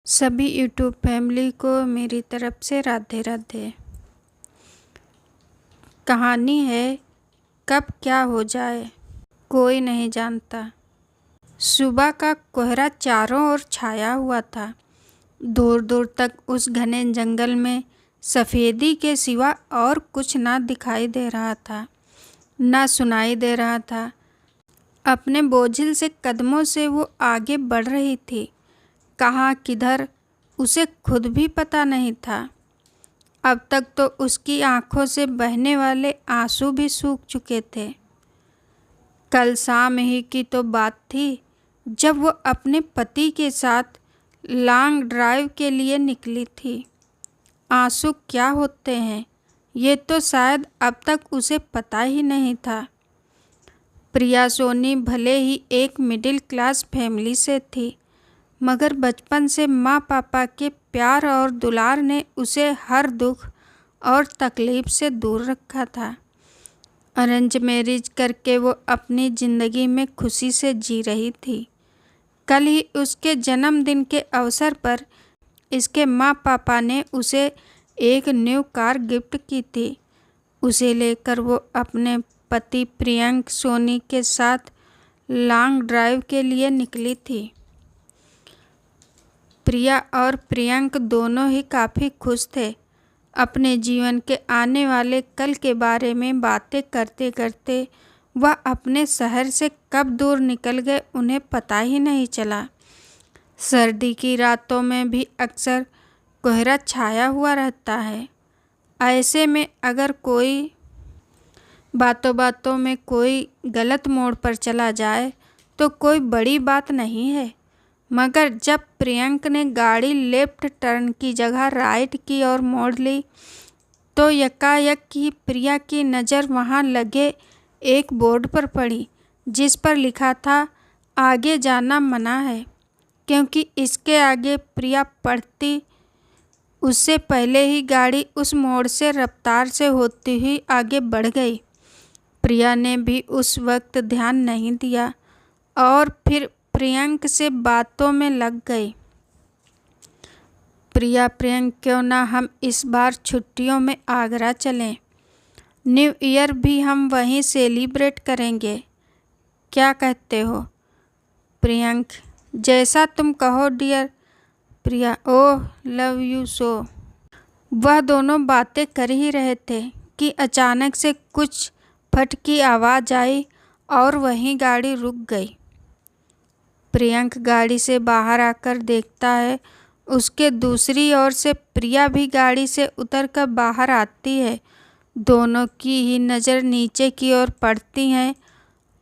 सभी YouTube family को मेरी तरफ से राधे राधे। कहानी है कब क्या हो जाए कोई नहीं जानता। सुबह का कोहरा चारों ओर छाया हुआ था। दूर दूर तक उस घने जंगल में सफ़ेदी के सिवा और कुछ ना दिखाई दे रहा था, ना सुनाई दे रहा था। अपने बोझिल से कदमों से वो आगे बढ़ रही थी। कहाँ किधर उसे खुद भी पता नहीं था। अब तक तो उसकी आंखों से बहने वाले आंसू भी सूख चुके थे। कल शाम ही की तो बात थी जब वो अपने पति के साथ लॉन्ग ड्राइव के लिए निकली थी। आंसू क्या होते हैं ये तो शायद अब तक उसे पता ही नहीं था। प्रिया सोनी भले ही एक मिडिल क्लास फैमिली से थी, मगर बचपन से माँ पापा के प्यार और दुलार ने उसे हर दुख और तकलीफ़ से दूर रखा था। अरेंज मैरिज करके वो अपनी ज़िंदगी में खुशी से जी रही थी। कल ही उसके जन्मदिन के अवसर पर इसके माँ पापा ने उसे एक न्यू कार गिफ्ट की थी। उसे लेकर वो अपने पति प्रियंक सोनी के साथ लॉन्ग ड्राइव के लिए निकली थी। प्रिया और प्रियंक दोनों ही काफ़ी खुश थे। अपने जीवन के आने वाले कल के बारे में बातें करते करते वह अपने शहर से कब दूर निकल गए उन्हें पता ही नहीं चला। सर्दी की रातों में भी अक्सर कोहरा छाया हुआ रहता है। ऐसे में अगर कोई बातों बातों में कोई गलत मोड़ पर चला जाए तो कोई बड़ी बात नहीं है, मगर जब प्रियंक ने गाड़ी लेफ्ट टर्न की जगह राइट की और मोड़ ली तो यकायक ही प्रिया की नज़र वहां लगे एक बोर्ड पर पड़ी जिस पर लिखा था आगे जाना मना है। क्योंकि इसके आगे प्रिया पढ़ती उससे पहले ही गाड़ी उस मोड़ से रफ्तार से होती हुई आगे बढ़ गई। प्रिया ने भी उस वक्त ध्यान नहीं दिया और फिर प्रियंक से बातों में लग गई। प्रिया प्रियंक क्यों ना हम इस बार छुट्टियों में आगरा चलें, न्यू ईयर भी हम वहीं सेलिब्रेट करेंगे, क्या कहते हो? प्रियंक जैसा तुम कहो dear. Priya oh love you so. वह दोनों बातें कर ही रहे थे कि अचानक से कुछ फट की आवाज़ आई और वहीं गाड़ी रुक गई। प्रियंक गाड़ी से बाहर आकर देखता है उसके दूसरी ओर से प्रिया भी गाड़ी से उतरकर बाहर आती है। दोनों की ही नज़र नीचे की ओर पड़ती हैं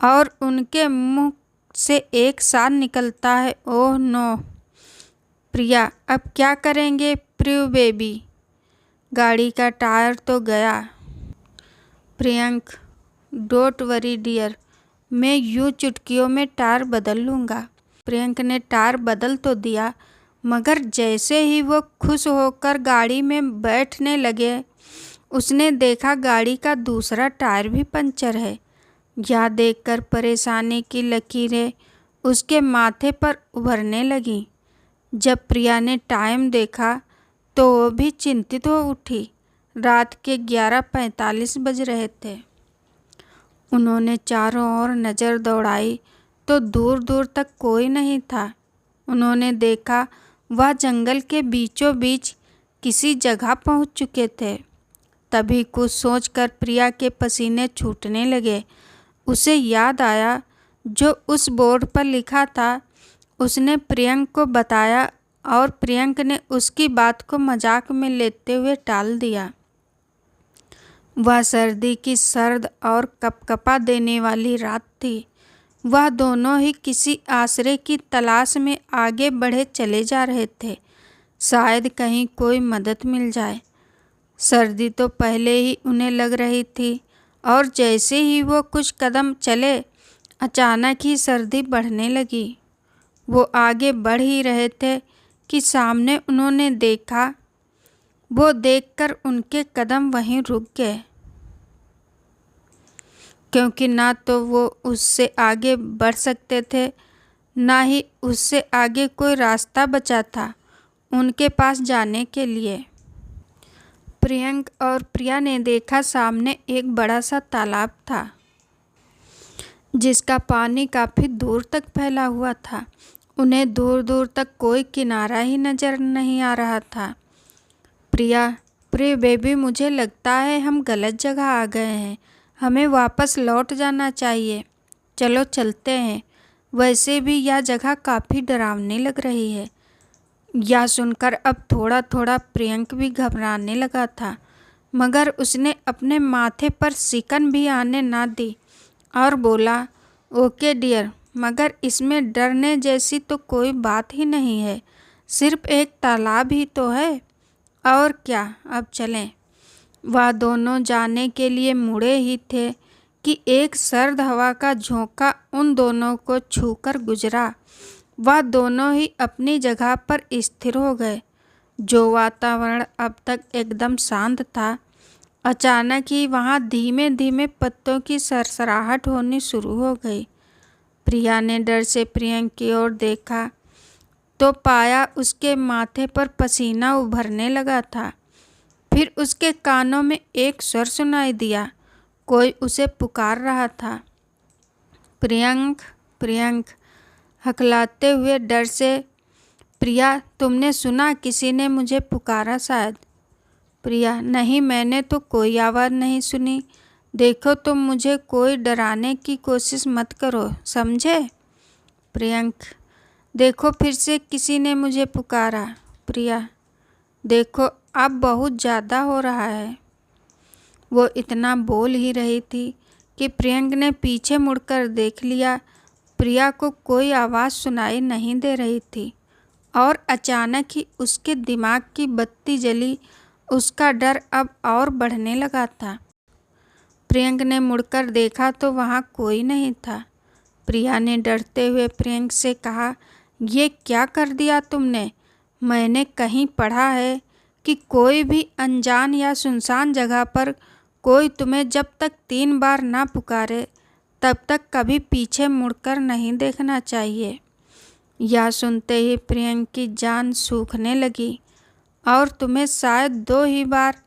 और उनके मुंह से एक साथ निकलता है ओह नो। प्रिया अब क्या करेंगे प्रिय बेबी, गाड़ी का टायर तो गया। प्रियंक डोंट वरी डियर, मैं यूँ चुटकियों में टायर बदल लूँगा। प्रियंक ने टायर बदल तो दिया, मगर जैसे ही वो खुश होकर गाड़ी में बैठने लगे उसने देखा गाड़ी का दूसरा टायर भी पंचर है। यह देखकर परेशानी की लकीरें उसके माथे पर उभरने लगीं। जब प्रिया ने टाइम देखा तो वो भी चिंतित हो उठी। रात के 11:45 बज रहे थे। उन्होंने चारों ओर नज़र दौड़ाई तो दूर दूर तक कोई नहीं था। उन्होंने देखा वह जंगल के बीचों बीच किसी जगह पहुंच चुके थे। तभी कुछ सोचकर प्रिया के पसीने छूटने लगे। उसे याद आया जो उस बोर्ड पर लिखा था। उसने प्रियंक को बताया और प्रियंक ने उसकी बात को मजाक में लेते हुए टाल दिया। वह सर्दी की सर्द और कपकपा देने वाली रात थी। वह दोनों ही किसी आश्रय की तलाश में आगे बढ़े चले जा रहे थे, शायद कहीं कोई मदद मिल जाए। सर्दी तो पहले ही उन्हें लग रही थी और जैसे ही वो कुछ कदम चले अचानक ही सर्दी बढ़ने लगी। वो आगे बढ़ ही रहे थे कि सामने उन्होंने देखा। वो देखकर उनके कदम वहीं रुक गए, क्योंकि ना तो वो उससे आगे बढ़ सकते थे ना ही उससे आगे कोई रास्ता बचा था। उनके पास जाने के लिए। प्रियंक और प्रिया ने देखा सामने एक बड़ा सा तालाब था जिसका पानी काफ़ी दूर तक फैला हुआ था। उन्हें दूर दूर तक कोई किनारा ही नज़र नहीं आ रहा था। प्रिय बेबी, मुझे लगता है हम गलत जगह आ गए हैं। हमें वापस लौट जाना चाहिए। चलो चलते हैं। वैसे भी यह जगह काफ़ी डरावनी लग रही है। यह सुनकर अब थोड़ा थोड़ा प्रियंक भी घबराने लगा था, मगर उसने अपने माथे पर सिकन भी आने ना दी और बोला, ओके डियर, मगर इसमें डरने जैसी तो कोई बात ही नहीं है। सिर्फ एक तालाब ही तो है, और क्या। अब चलें। वह दोनों जाने के लिए मुड़े ही थे कि एक सर्द हवा का झोंका उन दोनों को छूकर गुजरा। वह दोनों ही अपनी जगह पर स्थिर हो गए। जो वातावरण अब तक एकदम शांत था, अचानक ही वहाँ धीमे धीमे पत्तों की सरसराहट होनी शुरू हो गई। प्रिया ने डर से प्रियंक की ओर देखा तो पाया उसके माथे पर पसीना उभरने लगा था। फिर उसके कानों में एक स्वर सुनाई दिया। कोई उसे पुकार रहा था, प्रियंक, प्रियंक। हकलाते हुए डर से, प्रिया, तुमने सुना? किसी ने मुझे पुकारा शायद। प्रिया, नहीं, मैंने तो कोई आवाज़ नहीं सुनी। देखो, तुम मुझे कोई डराने की कोशिश मत करो, समझे? प्रियंक, देखो, फिर से किसी ने मुझे पुकारा। प्रिया, देखो, अब बहुत ज़्यादा हो रहा है। वो इतना बोल ही रही थी कि प्रियंक ने पीछे मुड़कर देख लिया। प्रिया को कोई आवाज़ सुनाई नहीं दे रही थी और अचानक ही उसके दिमाग की बत्ती जली। उसका डर अब और बढ़ने लगा था। प्रियंक ने मुड़कर देखा तो वहाँ कोई नहीं था। प्रिया ने डरते हुए प्रियंक से कहा, ये क्या कर दिया तुमने? मैंने कहीं पढ़ा है कि कोई भी अनजान या सुनसान जगह पर कोई तुम्हें जब तक 3 बार ना पुकारे तब तक कभी पीछे मुड़कर नहीं देखना चाहिए। यह सुनते ही प्रियंक की जान सूखने लगी और तुम्हें शायद 2 ही बार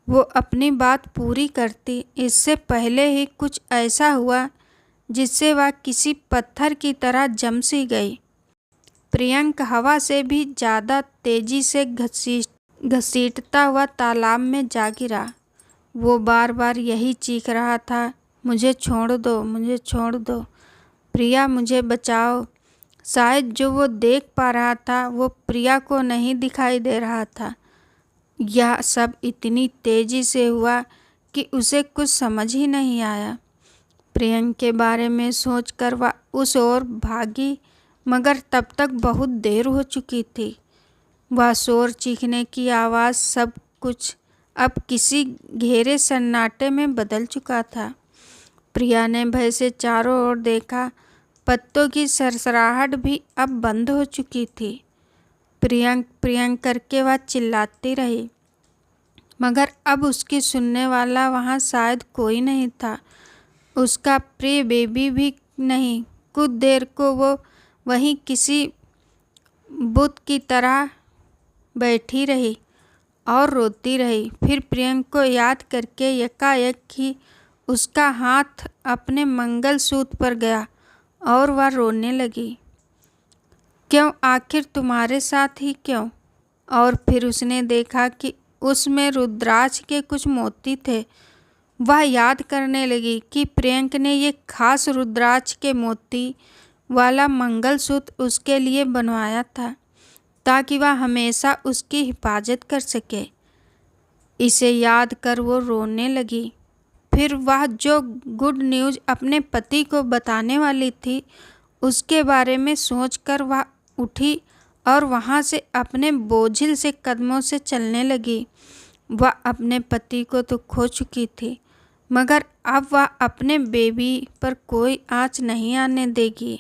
वो अपनी बात पूरी करती। इससे पहले ही कुछ ऐसा हुआ जिससे वह किसी पत्थर की तरह जम सी गई। प्रियंक हवा से भी ज़्यादा तेज़ी से घसीटता हुआ तालाब में जा गिरा। वो बार बार यही चीख रहा था, मुझे छोड़ दो, मुझे छोड़ दो, प्रिया, मुझे बचाओ। शायद जो वो देख पा रहा था वो प्रिया को नहीं दिखाई दे रहा था। यह सब इतनी तेज़ी से हुआ कि उसे कुछ समझ ही नहीं आया। प्रियंक के बारे में सोचकर वह उस ओर भागी, मगर तब तक बहुत देर हो चुकी थी। वह शोर, चीखने की आवाज़, सब कुछ अब किसी गहरे सन्नाटे में बदल चुका था। प्रिया ने भय से चारों ओर देखा। पत्तों की सरसराहट भी अब बंद हो चुकी थी। प्रियंक, प्रियंक करके वह चिल्लाती रही, मगर अब उसकी सुनने वाला वहाँ शायद कोई नहीं था। उसका प्रिय बेबी भी नहीं। कुछ देर को वो वहीं किसी बुत की तरह बैठी रही और रोती रही। फिर प्रियंक को याद करके एकाएक ही उसका हाथ अपने मंगलसूत्र पर गया और वह रोने लगी। क्यों? आखिर तुम्हारे साथ ही क्यों? और फिर उसने देखा कि उसमें रुद्राक्ष के कुछ मोती थे। वह याद करने लगी कि प्रियंक ने ये खास रुद्राक्ष के मोती वाला मंगलसूत्र उसके लिए बनवाया था ताकि वह हमेशा उसकी हिफाजत कर सके। इसे याद कर वो रोने लगी। फिर वह जो गुड न्यूज़ अपने पति को बताने वाली थी उसके बारे में सोचकर वह उठी और वहाँ से अपने बोझिल से कदमों से चलने लगी। वह अपने पति को तो खो चुकी थी, मगर अब वह अपने बेबी पर कोई आँच नहीं आने देगी।